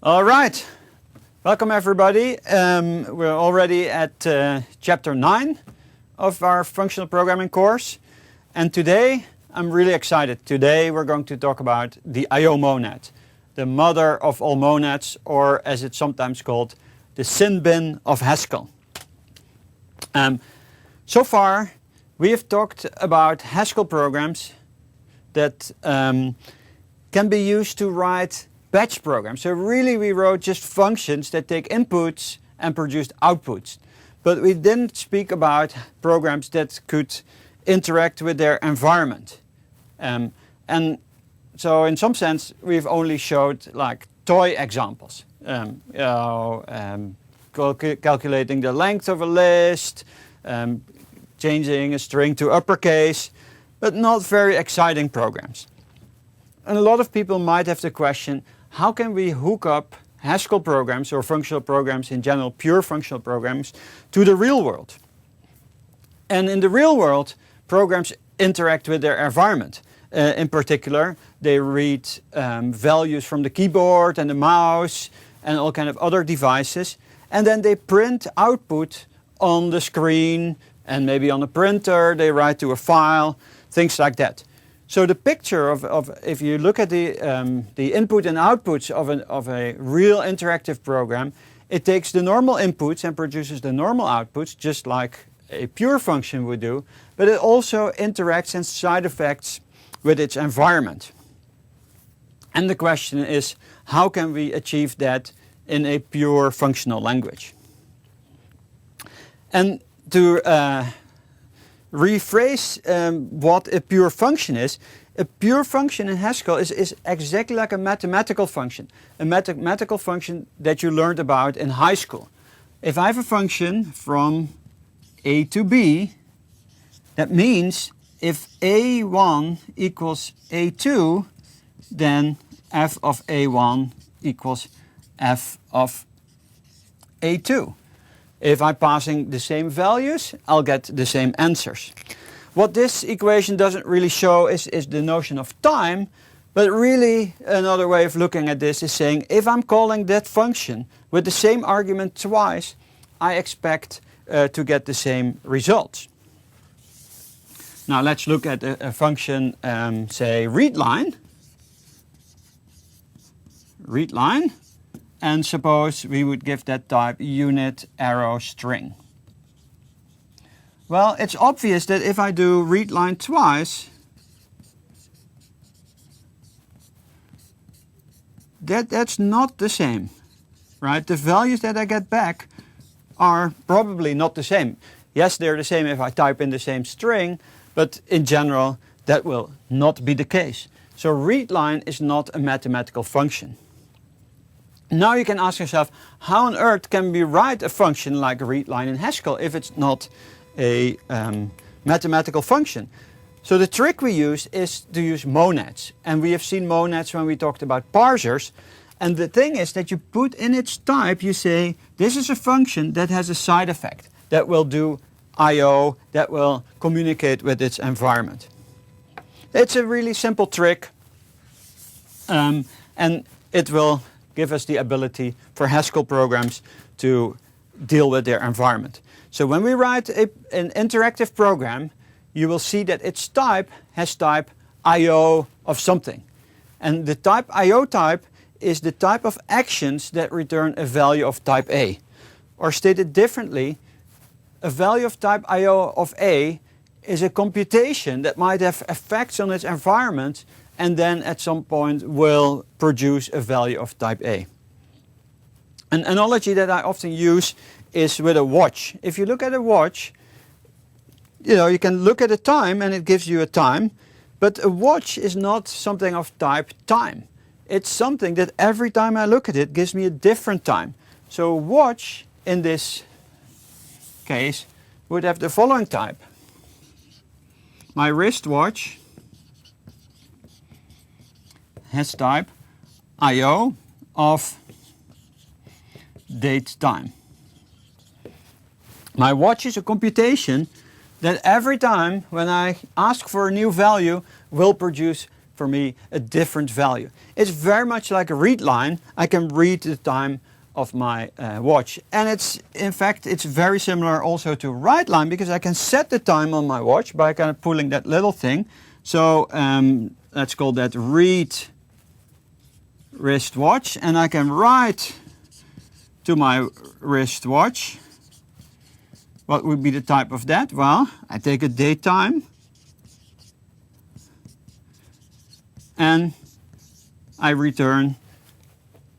All right, welcome everybody. We're already at chapter 9 of our functional programming course. And today, I'm really excited. Today we're going to talk about the I/O monad, the mother of all monads, or as it's sometimes called, the sin bin of Haskell. So far, we have talked about Haskell programs that can be used to write batch programs. So really we wrote just functions that take inputs and produced outputs. But we didn't speak about programs that could interact with their environment. And so in some sense we've only showed like toy examples. Calculating the length of a list, changing a string to uppercase, but not very exciting programs. And a lot of people might have the question, how can we hook up Haskell programs or functional programs in general, pure functional programs, to the real world? And in the real world, programs interact with their environment. In particular, they read values from the keyboard and the mouse and all kind of other devices, and then they print output on the screen and maybe on a printer, they write to a file, things like that. So the picture of if you look at the input and outputs of a real interactive program, it takes the normal inputs and produces the normal outputs, just like a pure function would do, but it also interacts and side effects with its environment. And the question is, how can we achieve that in a pure functional language? And to rephrase what a pure function is, a pure function in Haskell is exactly like a mathematical function that you learned about in high school. If I have a function from A to B, that means if A1 equals A2, then f of A1 equals f of A2. If I'm passing the same values, I'll get the same answers. What this equation doesn't really show is the notion of time, but really another way of looking at this is saying if I'm calling that function with the same argument twice, I expect to get the same results. Now let's look at a function, say readLine. readLine. And suppose we would give that type unit arrow string. Well, it's obvious that if I do readLine twice, that's not the same, right? The values that I get back are probably not the same. Yes, they're the same if I type in the same string, but in general, that will not be the case. So readLine is not a mathematical function. Now you can ask yourself, how on earth can we write a function like readLine in Haskell if it's not a mathematical function? So the trick we use is to use monads. And we have seen monads when we talked about parsers. And the thing is that you put in its type, you say, this is a function that has a side effect, that will do I/O, that will communicate with its environment. It's a really simple trick, and it will give us the ability for Haskell programs to deal with their environment. So when we write an interactive program, you will see that its type has type I/O of something. And the type I/O type is the type of actions that return a value of type A. Or stated differently, a value of type I/O of A is a computation that might have effects on its environment and then at some point will produce a value of type A. An analogy that I often use is with a watch. If you look at a watch, you can look at a time and it gives you a time, but a watch is not something of type time. It's something that every time I look at it gives me a different time. So a watch in this case would have the following type. My wristwatch has type I/O of date time. My watch is a computation that every time when I ask for a new value will produce for me a different value. It's very much like a read line. I can read the time of my watch, and in fact it's very similar also to write line, because I can set the time on my watch by kind of pulling that little thing. So let's call that read wristwatch, and I can write to my wristwatch. What would be the type of that? Well, I take a date time and I return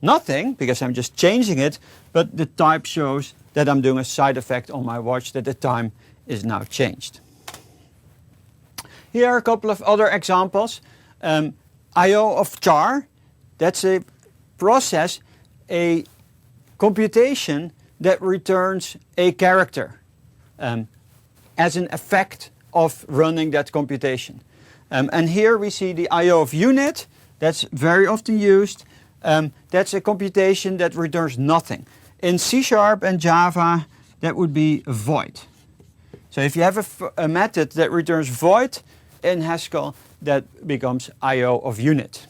nothing, because I'm just changing it, but the type shows that I'm doing a side effect on my watch, that the time is now changed. Here are a couple of other examples. I/O of Char, that's a process, a computation that returns a character as an effect of running that computation. And here we see the I/O of unit, that's very often used. That's a computation that returns nothing. In C# and Java, that would be void. So if you have a method that returns void in Haskell, that becomes I/O of unit.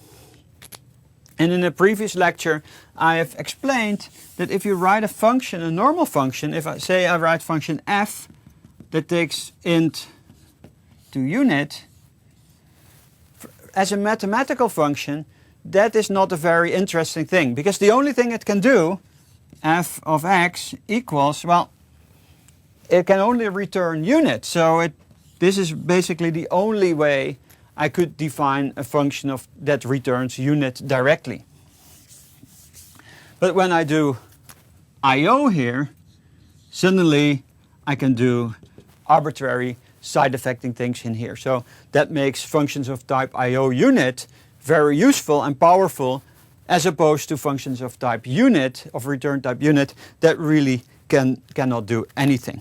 And in a previous lecture, I have explained that if you write a function, a normal function, if I say I write function f that takes int to unit, as a mathematical function, that is not a very interesting thing, because the only thing it can do, f of x equals, well, it can only return unit. So this is basically the only way I could define a function that returns unit directly. But when I do I/O here, suddenly I can do arbitrary side effecting things in here. So that makes functions of type I/O unit very useful and powerful, as opposed to functions of type unit, of return type unit, that really cannot do anything.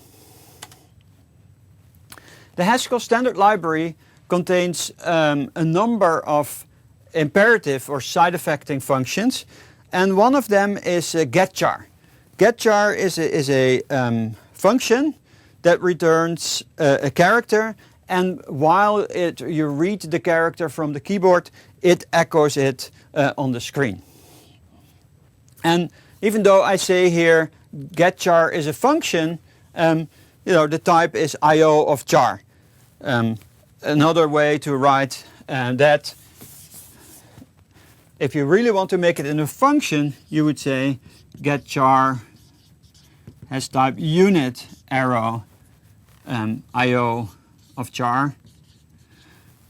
The Haskell standard library contains a number of imperative or side effecting functions, and one of them is getChar. getChar is a function that returns a character, and while you read the character from the keyboard, it echoes it on the screen. And even though I say here getChar is a function, the type is I/O of char. Another way to write that, if you really want to make it in a function, you would say getChar has type unit arrow I/O of char.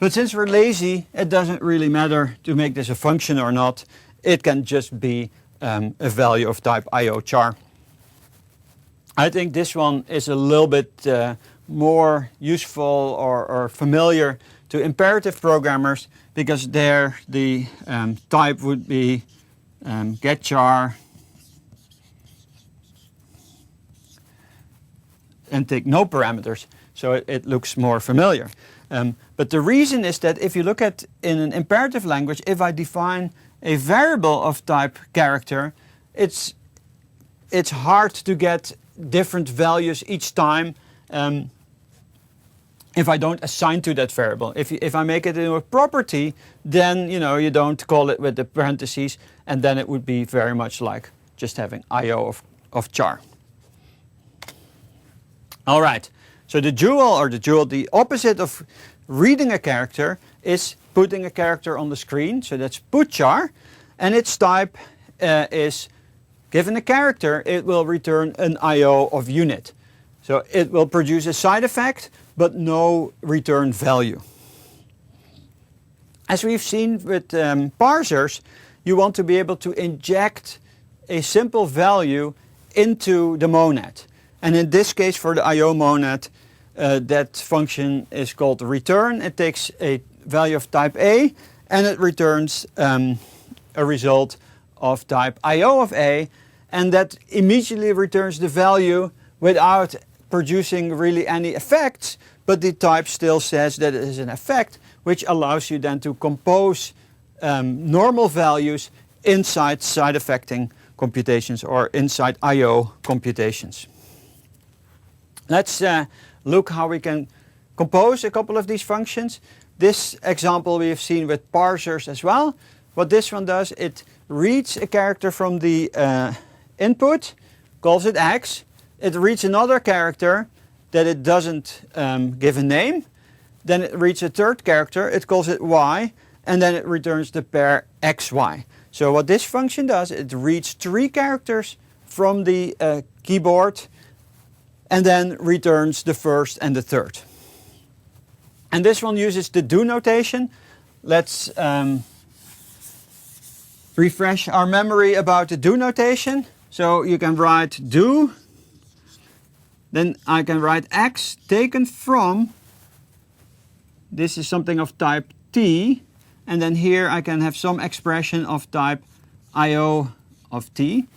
But since we're lazy, it doesn't really matter to make this a function or not. It can just be a value of type I/O char. I think this one is a little bit more useful or familiar to imperative programmers, because there the type would be getChar and take no parameters, so it looks more familiar. But the reason is that if you look at in an imperative language, if I define a variable of type character, it's hard to get different values each time if I don't assign to that variable. If I make it into a property, then you don't call it with the parentheses, and then it would be very much like just having I/O of char. All right. So the opposite of reading a character is putting a character on the screen. So that's putChar, and its type is, given a character, it will return an I/O of unit. So it will produce a side effect, but no return value. As we've seen with parsers, you want to be able to inject a simple value into the monad. And in this case, for the I/O monad, that function is called return. It takes a value of type A, and it returns a result of type I/O of A, and that immediately returns the value without producing really any effects, but the type still says that it is an effect, which allows you then to compose normal values inside side effecting computations or inside I/O computations. Let's look how we can compose a couple of these functions. This example we have seen with parsers as well. What this one does, it reads a character from the input, calls it X. It reads another character that it doesn't give a name. Then it reads a third character, it calls it Y, and then it returns the pair XY. So what this function does, it reads 3 characters from the keyboard and then returns the first and the third. And this one uses the do notation. Let's refresh our memory about the do notation. So you can write do, then I can write X taken from, this is something of type T, and then here I can have some expression of type IO of T.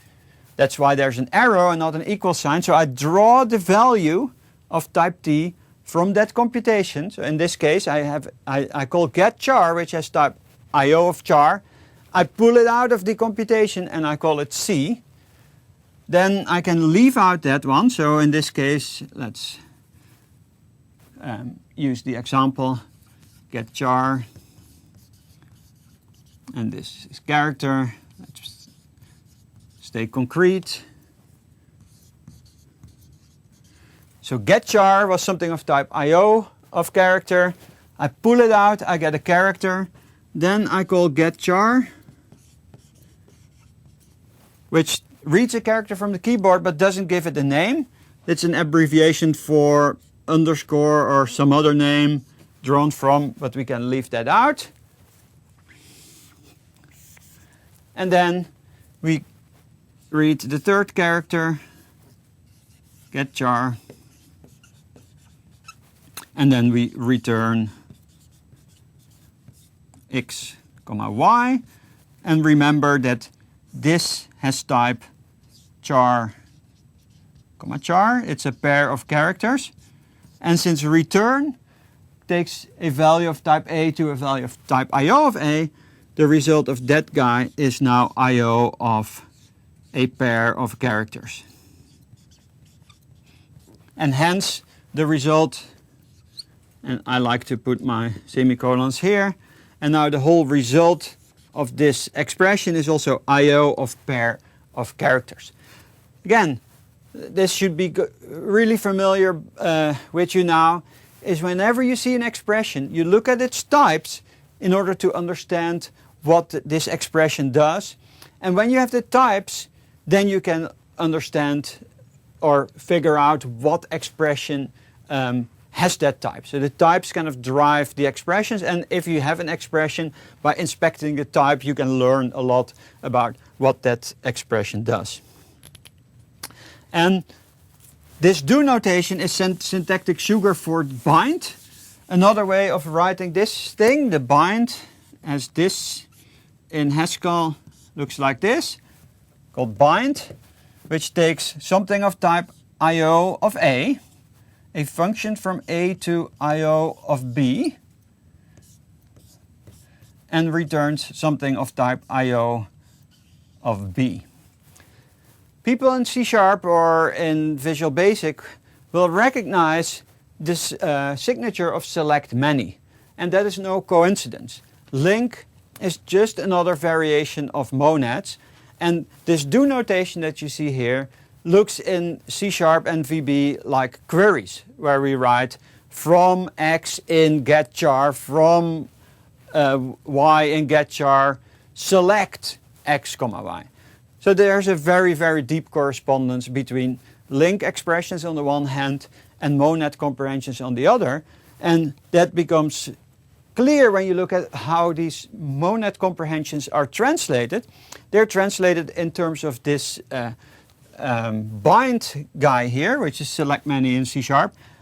That's why there's an arrow and not an equal sign. So I draw the value of type T from that computation. So in this case I call get char, which has type IO of char. I pull it out of the computation and I call it C. Then I can leave out that one. So in this case, let's use the example get char, and this is character. Let's stay concrete. So get char was something of type IO of character. I pull it out, I get a character. Then I call get char, which reads a character from the keyboard but doesn't give it a name. It's an abbreviation for underscore or some other name drawn from, but we can leave that out. And then we read the third character, get char, and then we return X, Y, and remember that this has type char, char. It's a pair of characters. And since return takes a value of type A to a value of type IO of A, the result of that guy is now IO of a pair of characters. And hence the result, and I like to put my semicolons here, and now the whole result of this expression is also IO of pair of characters. Again, this should be really familiar with you now, is whenever you see an expression, you look at its types in order to understand what this expression does. And when you have the types, then you can understand or figure out what expression has that type. So the types kind of drive the expressions, and if you have an expression, by inspecting the type, you can learn a lot about what that expression does. And this do notation is syntactic sugar for bind. Another way of writing this thing, the bind, as this in Haskell looks like this, called bind, which takes something of type IO of A function from A to IO of B, and returns something of type IO of B. People in C# or in Visual Basic will recognize this signature of select many, and that is no coincidence. Link is just another variation of monads, and this do notation that you see here looks in C# and VB like queries, where we write from X in get char, from Y in get char, select X, Y. So there's a very, very deep correspondence between link expressions on the one hand and monad comprehensions on the other, and that becomes clear when you look at how these monad comprehensions are translated. They're translated in terms of this bind guy here, which is select many in C#.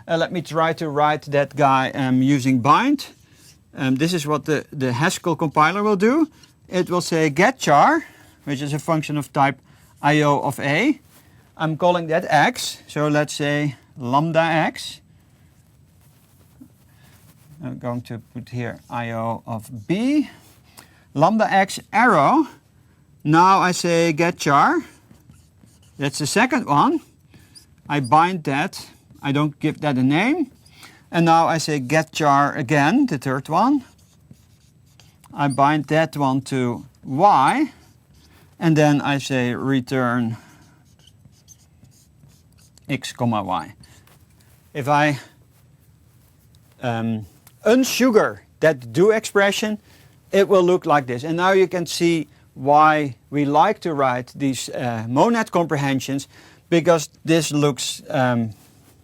Let me try to write that guy using bind. This is what the Haskell compiler will do. It will say get char, which is a function of type IO of A. I'm calling that X, so let's say lambda X. I'm going to put here IO of B. Lambda X arrow. Now I say get char. That's the second one. I bind that. I don't give that a name. And now I say get char again, the third one. I bind that one to y, and then I say return x comma y. If I unsugar that do expression, it will look like this. And now you can see why we like to write these monad comprehensions, because this looks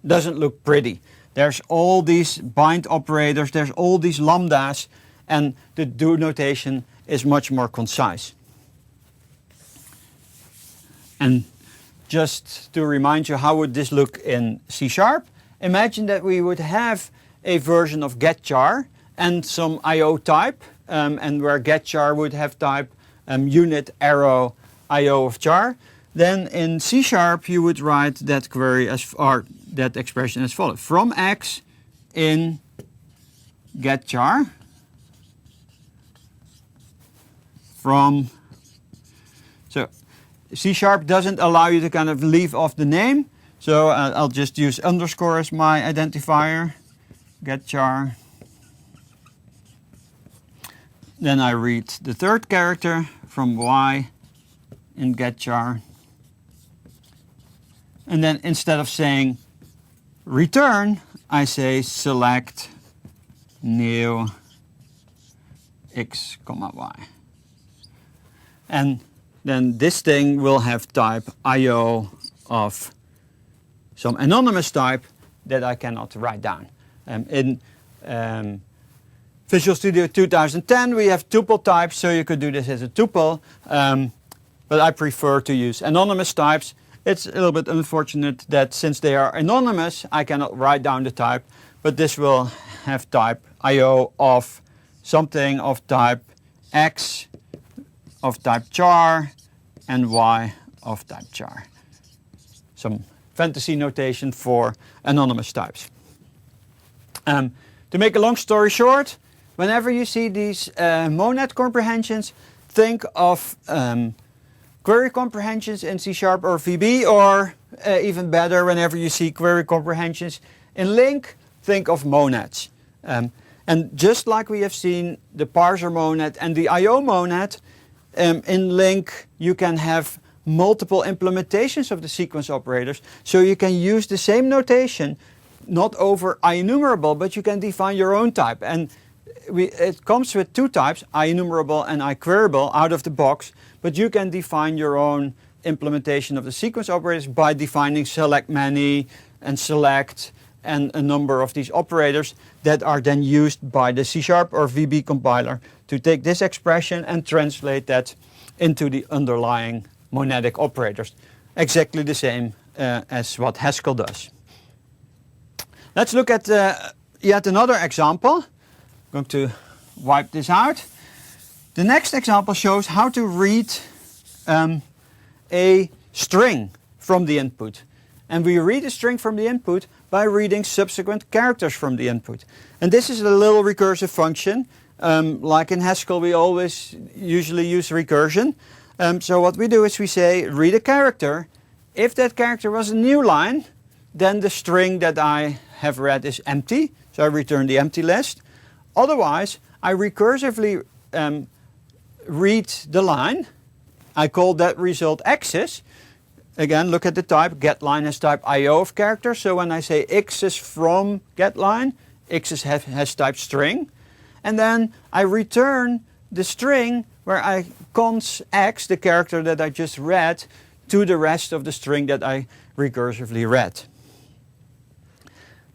doesn't look pretty. There's all these bind operators, there's all these lambdas, and the do notation is much more concise. And just to remind you, how would this look in C#? Imagine that we would have a version of get char and some IO type, and where get char would have type unit arrow IO of char. Then in C# you would write that query as, or that expression as follows: from x in get char, from, so C# doesn't allow you to kind of leave off the name, so I'll just use underscore as my identifier, get char. Then I read the third character from y in get char. And then instead of saying return, I say select new x comma y. And then this thing will have type IO of some anonymous type that I cannot write down. In Visual Studio 2010 we have tuple types, so you could do this as a tuple, but I prefer to use anonymous types. It's a little bit unfortunate that since they are anonymous I cannot write down the type, but this will have type IO of something of type X, of type char, and Y of type char. Some fantasy notation for anonymous types. To make a long story short, whenever you see these monad comprehensions, think of query comprehensions in C# or VB, or even better, whenever you see query comprehensions in LINQ, think of monads. And just like we have seen the parser monad and the IO monad, in LINQ you can have multiple implementations of the sequence operators, so you can use the same notation, not over IEnumerable, but you can define your own type. And it comes with two types, IEnumerable and IQueryable, out of the box, but you can define your own implementation of the sequence operators by defining select many and select and a number of these operators that are then used by the C# or VB compiler to take this expression and translate that into the underlying monadic operators. Exactly the same as what Haskell does. Let's look at yet another example. I'm going to wipe this out. The next example shows how to read a string from the input. And we read a string from the input by reading subsequent characters from the input. And this is a little recursive function. Like in Haskell we always usually use recursion. So what we do is we say read a character. If that character was a new line, then the string that I have read is empty, so I return the empty list. Otherwise, I recursively read the line. I call that result axis. Again, look at the type. GetLine has type IO of character, so when I say x is from getLine, x has type string. And then I return the string where I cons x, the character that I just read, to the rest of the string that I recursively read.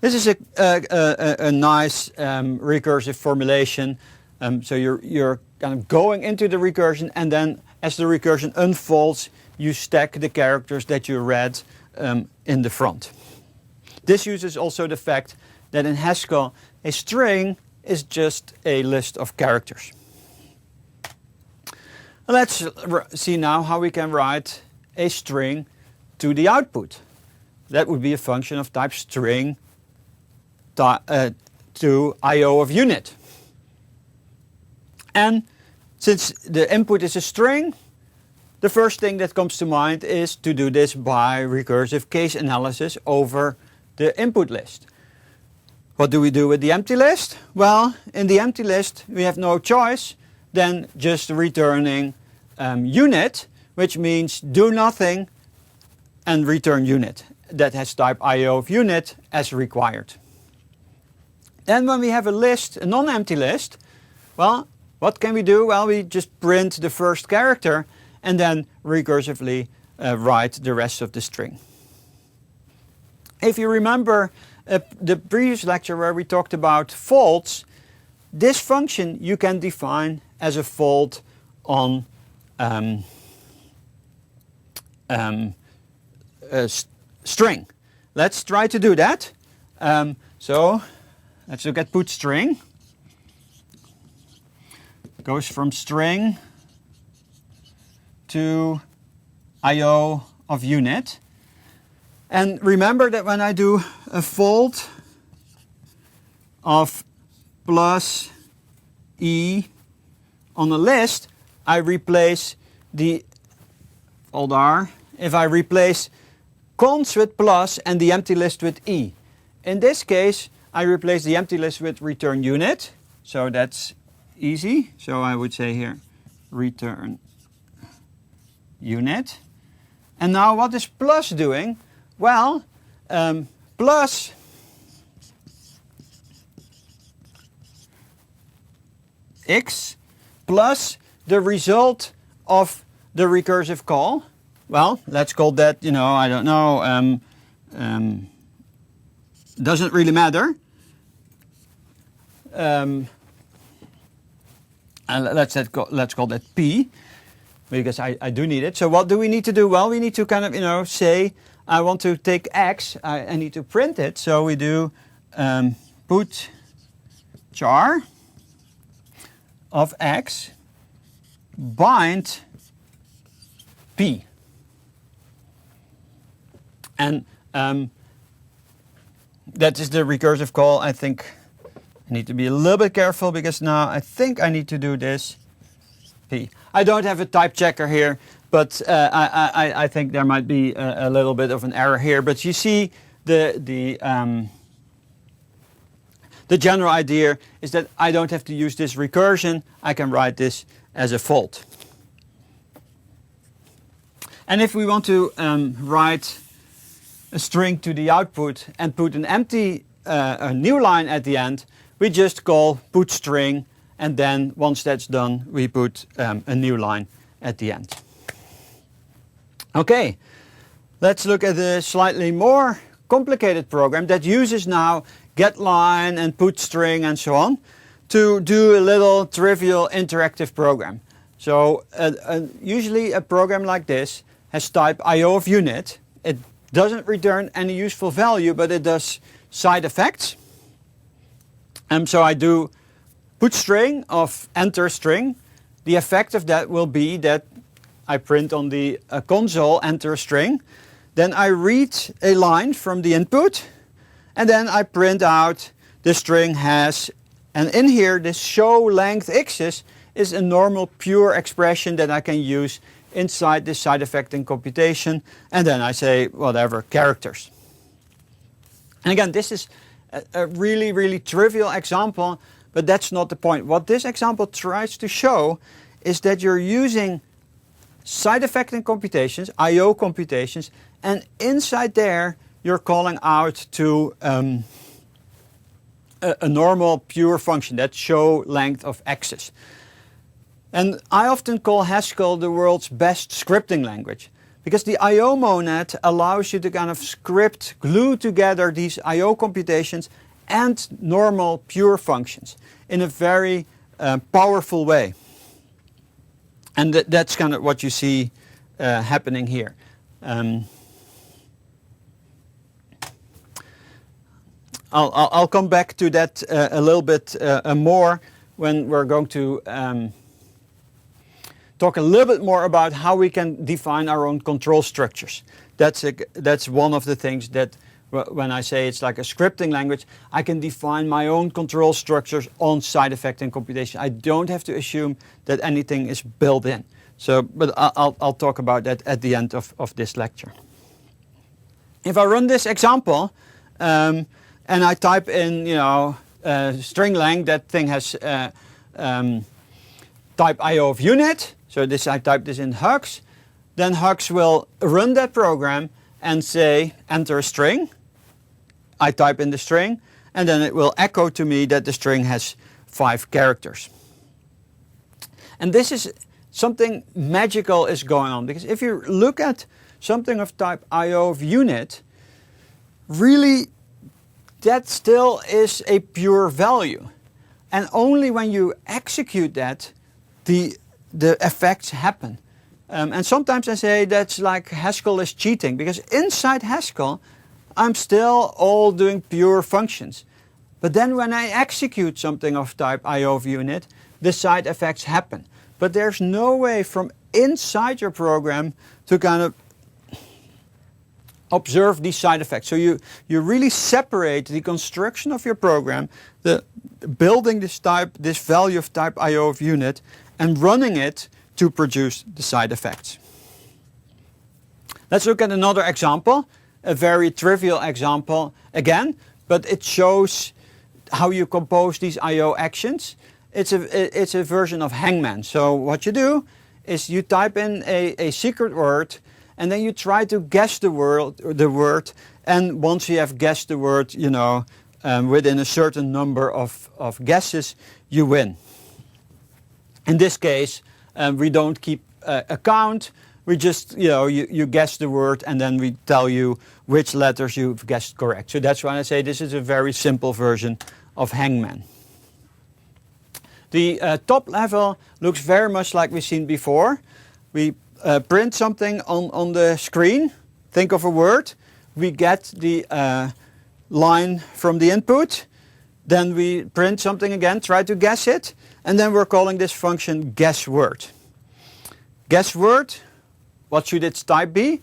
This is a nice recursive formulation. So you're kind of going into the recursion, and then as the recursion unfolds, you stack the characters that you read in the front. This uses also the fact that in Haskell a string is just a list of characters. Let's see now how we can write a string to the output. That would be a function of type string to IO of unit. And since the input is a string, the first thing that comes to mind is to do this by recursive case analysis over the input list. What do we do with the empty list? Well, in the empty list we have no choice than just returning unit, which means do nothing and return unit. That has type IO of unit as required. Then when we have a list, a non-empty list, well, what can we do? Well, we just print the first character and then recursively write the rest of the string. If you remember the previous lecture where we talked about faults, this function you can define as a fault on a string. Let's try to do that. So let's look at put string. Goes from string to IO of unit. And remember that when I do a fault of plus E on a list, I replace the fold R. If I replace cons with plus and the empty list with E. In this case, I replace the empty list with return unit. So that's easy. So I would say here return unit. And now what is plus doing? Well, plus x plus the result of the recursive call. Well, let's call that, I don't know, doesn't really matter. And let's call that P, because I do need it. So what do we need to do? Well, we need to kind of, say, I want to take X, I need to print it. So we do put char of X bind P. And that is the recursive call. I think I need to be a little bit careful because now I think I need to do this P. I don't have a type checker here, but I think there might be a little bit of an error here. But you see the general idea is that I don't have to use this recursion. I can write this as a fault. And if we want to write a string to the output and put an empty a new line at the end, we just call put string, and then once that's done, we put a new line at the end. Okay, let's look at a slightly more complicated program that uses now getLine and put string and so on to do a little trivial interactive program. So usually a program like this has type IO of unit. It doesn't return any useful value, but it does side effects. So I do put string of enter string. The effect of that will be that I print on the console enter string. Then I read a line from the input, and then I print out the string has, and in here this show length x's is a normal pure expression that I can use inside this side effect in computation, and then I say whatever characters. And again, this is a really, really trivial example, but that's not the point. What this example tries to show is that you're using side effect in computations, IO computations, and inside there you're calling out to a normal pure function, that show length of x's. And I often call Haskell the world's best scripting language, because the IO monad allows you to kind of script, glue together these IO computations and normal pure functions in a very powerful way. And that's kind of what you see happening here. I'll come back to that a little bit more when we're going to talk a little bit more about how we can define our own control structures. That's one of the things that when I say it's like a scripting language, I can define my own control structures on side effect and computation. I don't have to assume that anything is built in. So, but I'll talk about that at the end of this lecture. If I run this example, and I type in, string length, that thing has type IO of unit. So this, I type this in Hux. Then Hux will run that program and say, enter a string. I type in the string, and then it will echo to me that the string has 5 characters. And this is something magical is going on, because if you look at something of type IO of unit, really that still is a pure value. And only when you execute that, the effects happen. And sometimes I say that's like Haskell is cheating, because inside Haskell I'm still all doing pure functions. But then when I execute something of type IO of unit, the side effects happen. But there's no way from inside your program to kind of observe these side effects. So you really separate the construction of your program, the building this value of type IO of unit, and running it to produce the side effects. Let's look at another example, a very trivial example again, but it shows how you compose these IO actions. It's a version of hangman. So what you do is you type in a secret word, and then you try to guess the word, and once you have guessed the word, within a certain number of guesses, you win. In this case, we don't keep a count. We just, you guess the word, and then we tell you which letters you've guessed correct. So that's why I say this is a very simple version of hangman. The top level looks very much like we've seen before. We print something on the screen. Think of a word. We get the line from the input. Then we print something again, try to guess it. And then we're calling this function guessWord. GuessWord, what should its type be?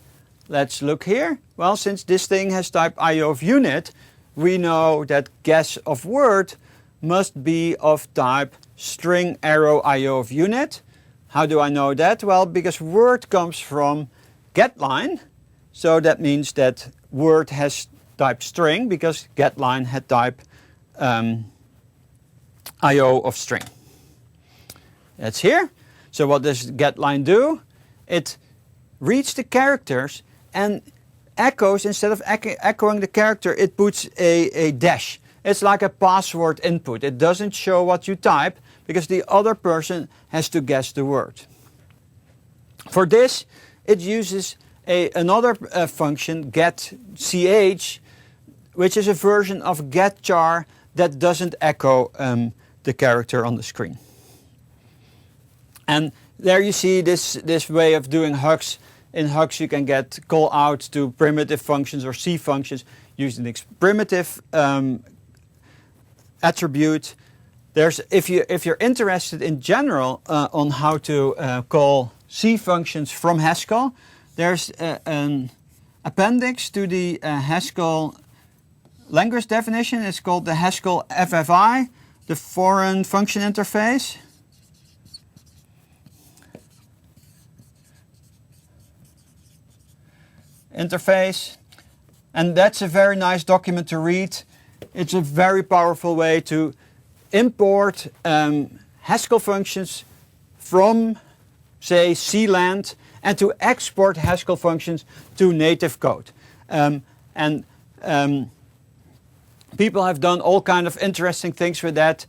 Let's look here. Well, since this thing has type IO of unit, we know that guess of word must be of type string arrow IO of unit. How do I know that? Well, because word comes from getLine. So that means that word has type string, because getLine had type IO of string. That's here. So what does getLine do? It reads the characters and echoes, instead of echoing the character, it puts a dash. It's like a password input. It doesn't show what you type, because the other person has to guess the word. For this, it uses another function, getCH, which is a version of getChar that doesn't echo the character on the screen. And there you see this way of doing Hux. In Hux you can get call out to primitive functions or C functions using this primitive attribute. If you're interested in general on how to call C functions from Haskell, there's an appendix to the Haskell language definition. It's called the Haskell FFI, the Foreign Function Interface. And that's a very nice document to read. It's a very powerful way to import Haskell functions from, say, C land, and to export Haskell functions to native code. People have done all kind of interesting things with that.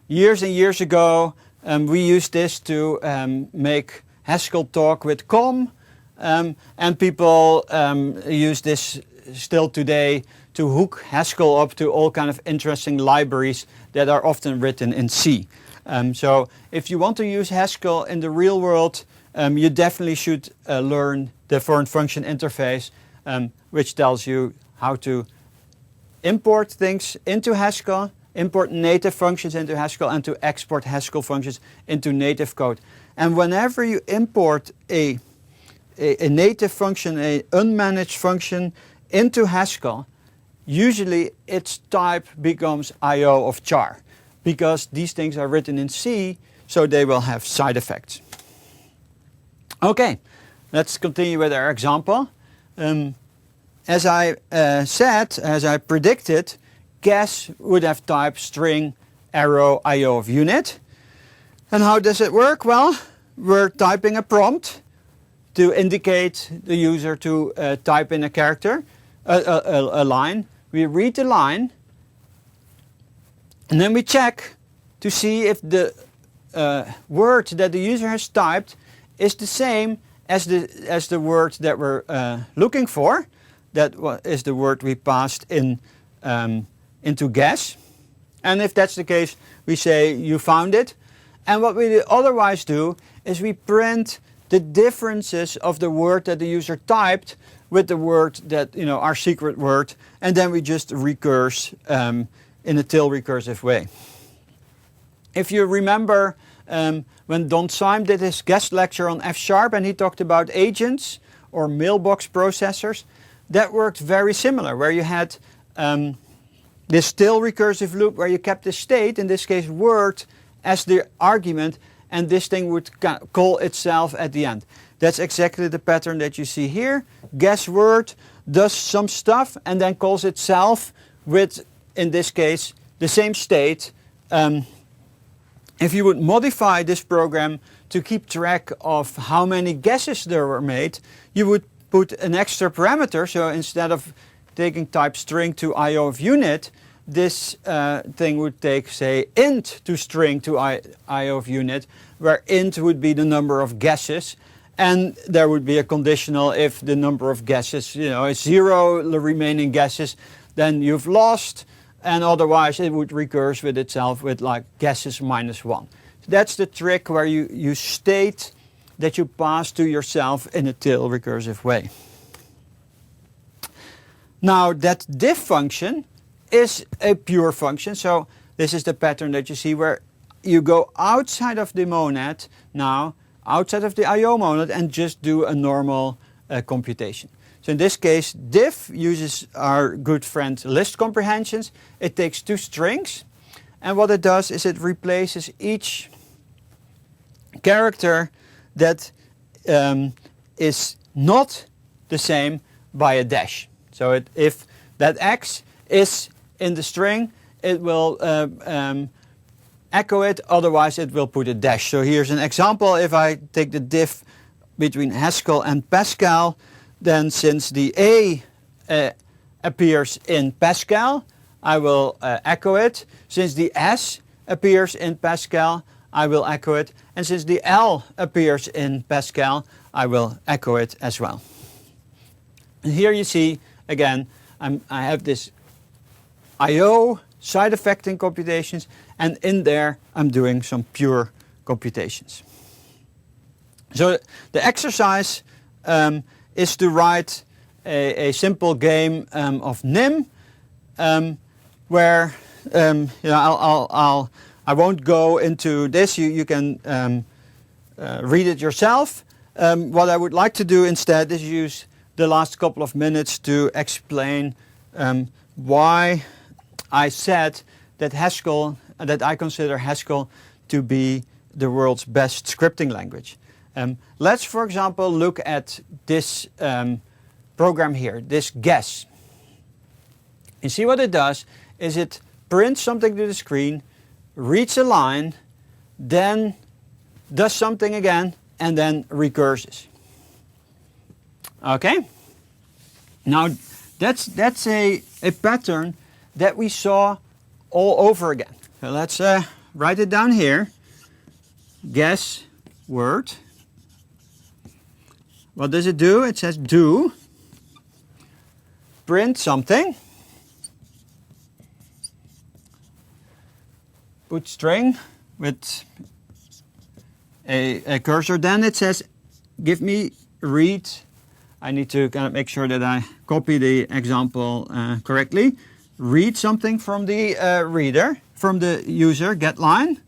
Years and years ago, we used this to make Haskell talk with COM. And people use this still today to hook Haskell up to all kind of interesting libraries that are often written in C. So if you want to use Haskell in the real world, you definitely should learn the foreign function interface, which tells you how to import things into Haskell, import native functions into Haskell, and to export Haskell functions into native code. And whenever you import a native function, a unmanaged function into Haskell, usually its type becomes IO of Char, because these things are written in C, so they will have side effects. Okay, let's continue with our example. As I said, as I predicted, guess would have type string arrow IO of unit. And how does it work? Well, we're typing a prompt to indicate the user to type in a character, a line. We read the line, and then we check to see if the word that the user has typed is the same as the word that we're looking for. That is the word we passed in into guess. And if that's the case, we say you found it. And what we otherwise do is we print the differences of the word that the user typed with the word that, our secret word, and then we just recurse in a tail recursive way. If you remember when Don Syme did his guest lecture on F# and he talked about agents or mailbox processors, that worked very similar, where you had this tail recursive loop where you kept the state, in this case word, as the argument, and this thing would call itself at the end. That's exactly the pattern that you see here. Guess word does some stuff and then calls itself with, in this case, the same state. If you would modify this program to keep track of how many guesses there were made, you would put an extra parameter. So instead of taking type string to IO of unit, this thing would take, say, int to string to IO of unit, where int would be the number of guesses, and there would be a conditional if the number of guesses, is 0, the remaining guesses, then you've lost, and otherwise it would recurse with itself with like guesses -1. So that's the trick where you state that you pass to yourself in a tail recursive way. Now that diff function is a pure function. So this is the pattern that you see where you go outside of the monad now, outside of the IO monad, and just do a normal computation. So in this case, diff uses our good friend list comprehensions. It takes 2 strings, and what it does is it replaces each character that is not the same by a dash. So if that X is in the string, it will echo it, otherwise it will put a dash. So here's an example. If I take the diff between Haskell and Pascal, then since the A appears in Pascal, I will echo it. Since the S appears in Pascal, I will echo it. And since the L appears in Pascal, I will echo it as well. And here you see, again, I have this IO side effecting computations, and in there I'm doing some pure computations. So the exercise is to write a simple game of nim, where I won't go into this. You can read it yourself. What I would like to do instead is use the last couple of minutes to explain why I said that that I consider Haskell to be the world's best scripting language. Let's, for example, look at this program here, this guess. You see what it does is it prints something to the screen, reads a line, then does something again, and then recurses. Okay? Now that's a pattern that we saw all over again. So let's write it down here. Guess word. What does it do? It says do. Print something. Put string with a cursor. Then it says give me read. I need to kind of make sure that I copy the example correctly. Read something from the reader, from the user, get line.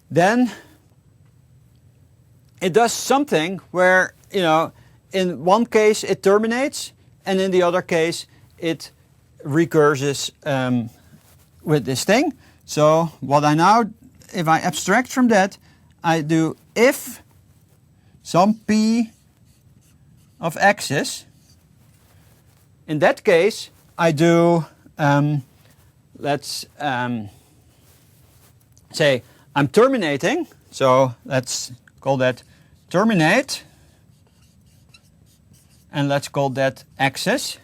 Then it does something where, in one case it terminates, and in the other case it recurses with this thing. So what I now, if I abstract from that, I do if some p of x's. In that case, I do, let's say I'm terminating, so let's call that terminate, and let's call that access.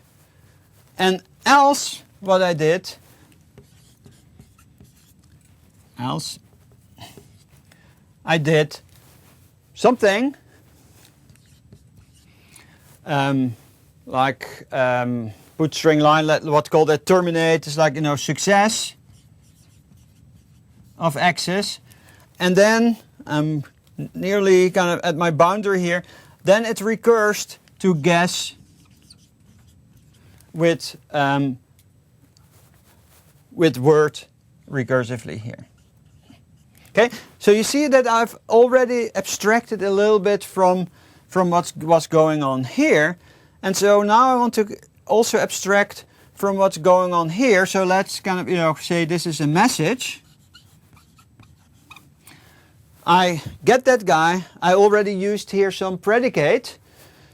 And else what I did, I did something like put string line, what's called that terminate is like, success of access. And then I'm nearly kind of at my boundary here. Then it recurs to guess with word recursively here. Okay, so you see that I've already abstracted a little bit from what's going on here, and so now I want to also abstract from what's going on here. So let's kind of say this is a message. I get that guy. I already used here some predicate.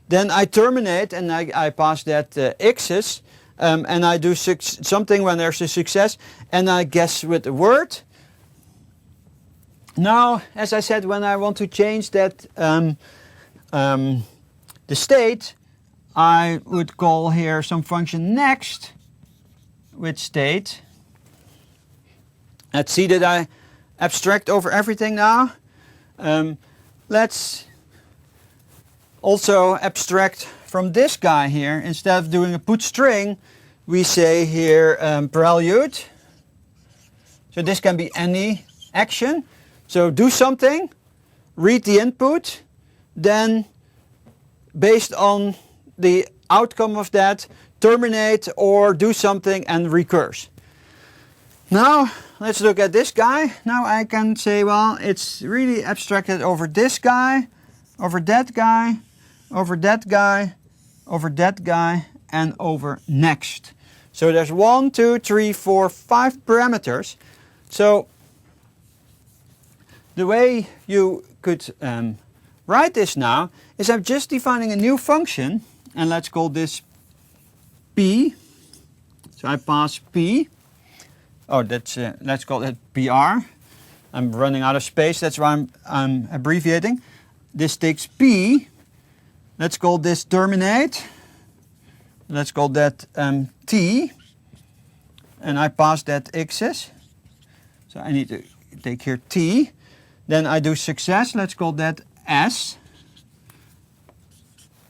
Then I terminate and I pass that access, and I do something when there's a success, and I guess with the word. Now, as I said, when I want to change that the state, I would call here some function next with state. Let's see that I abstract over everything now. Let's also abstract from this guy here. Instead of doing a put string, we say here prelude. So this can be any action. So do something, read the input, then based on the outcome of that, terminate or do something and recurse. Now let's look at this guy. Now I can say, well, it's really abstracted over this guy, over that guy, over that guy, over that guy, and over next. So there's 1, 2, 3, 4, 5 parameters. So the way you could write this now is I'm just defining a new function, and let's call this P. So I pass P. Oh, that's let's call it PR. I'm running out of space, that's why I'm abbreviating. This takes P. Let's call this terminate. Let's call that T. And I pass that access. So I need to take here T. Then I do success, let's call that S.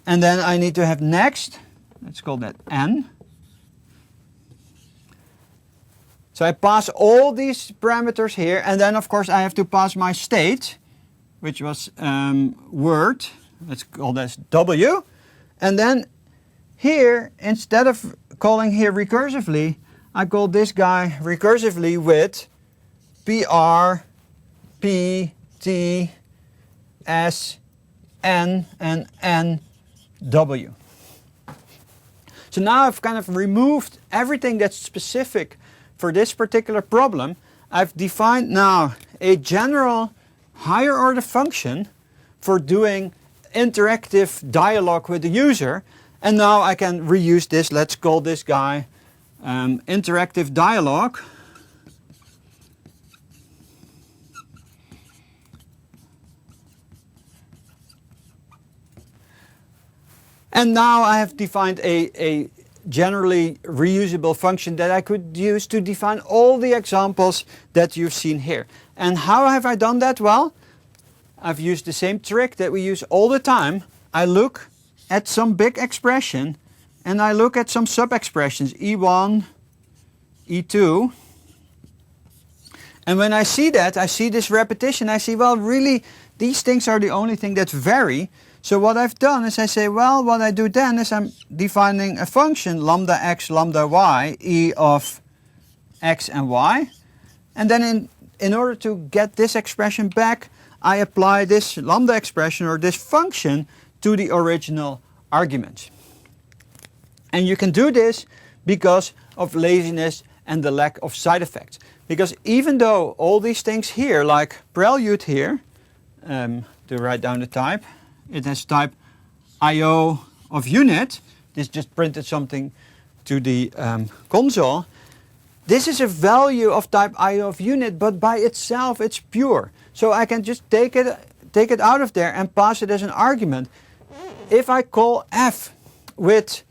And then I need to have next, let's call that N. So I pass all these parameters here, and then of course I have to pass my state, which was word, let's call this W. And then here, instead of calling here recursively, I call this guy recursively with PR, P, T, S, N, and N, W. So now I've kind of removed everything that's specific for this particular problem. I've defined now a general higher order function for doing interactive dialogue with the user, and now I can reuse this. Let's call this guy interactive dialogue. And now I have defined a generally reusable function that I could use to define all the examples that you've seen here. And how have I done that? Well, I've used the same trick that we use all the time. I look at some big expression and I look at some sub-expressions, E1, E2. And when I see that, I see this repetition, I see, well, really, these things are the only thing that vary. So what I've done is I say, well, what I do then is I'm defining a function, lambda x, lambda y, e of x and y. And then in order to get this expression back, I apply this lambda expression or this function to the original arguments. And you can do this because of laziness and the lack of side effects. Because even though all these things here, like prelude here, to write down the type, it has type IO of unit. This just printed something console, this is a value of type IO of unit, but by itself it's pure. So I can just take it out of there and pass it as an argument. If I call f with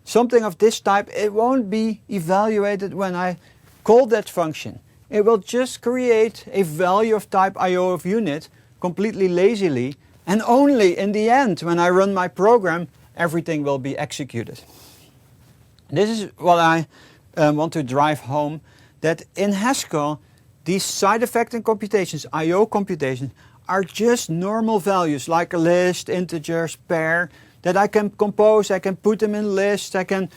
something of this type, it won't be evaluated when I call that function. It will just create a value of type IO of unit completely lazily, and only in the end, when I run my program, everything will be executed. This is what I want to drive home, that in Haskell, these side effecting computations, IO computations, are just normal values like a list, integers, pair, that I can compose, I can put them in lists, I can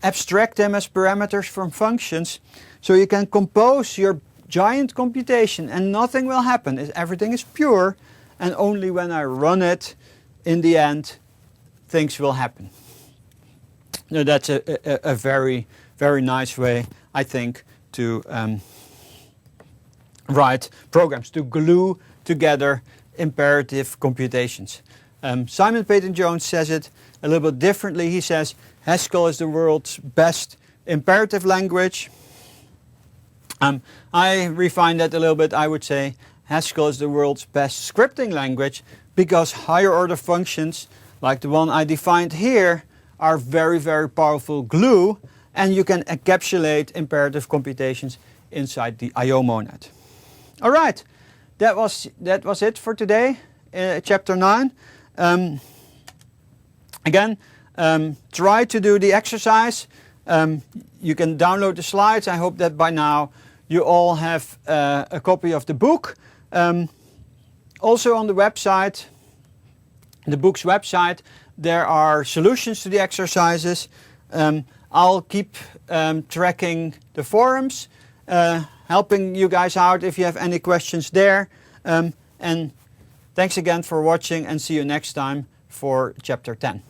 abstract them as parameters from functions. So you can compose your giant computation and nothing will happen. Everything is pure, and only when I run it, in the end, things will happen. Now that's a very, very nice way, I think, to write programs, to glue together imperative computations. Simon Peyton-Jones says it a little bit differently. He says Haskell is the world's best imperative language. I refine that a little bit. I would say Haskell is the world's best scripting language, because higher order functions, like the one I defined here, are very, very powerful glue, and you can encapsulate imperative computations inside the IO monad. All right, that was it for today, chapter 9. Again, try to do the exercise. You can download the slides. I hope that by now you all have a copy of the book. Also on the website, the book's website, there are solutions to the exercises. I'll keep tracking the forums, helping you guys out if you have any questions there. And thanks again for watching, and see you next time for chapter 10.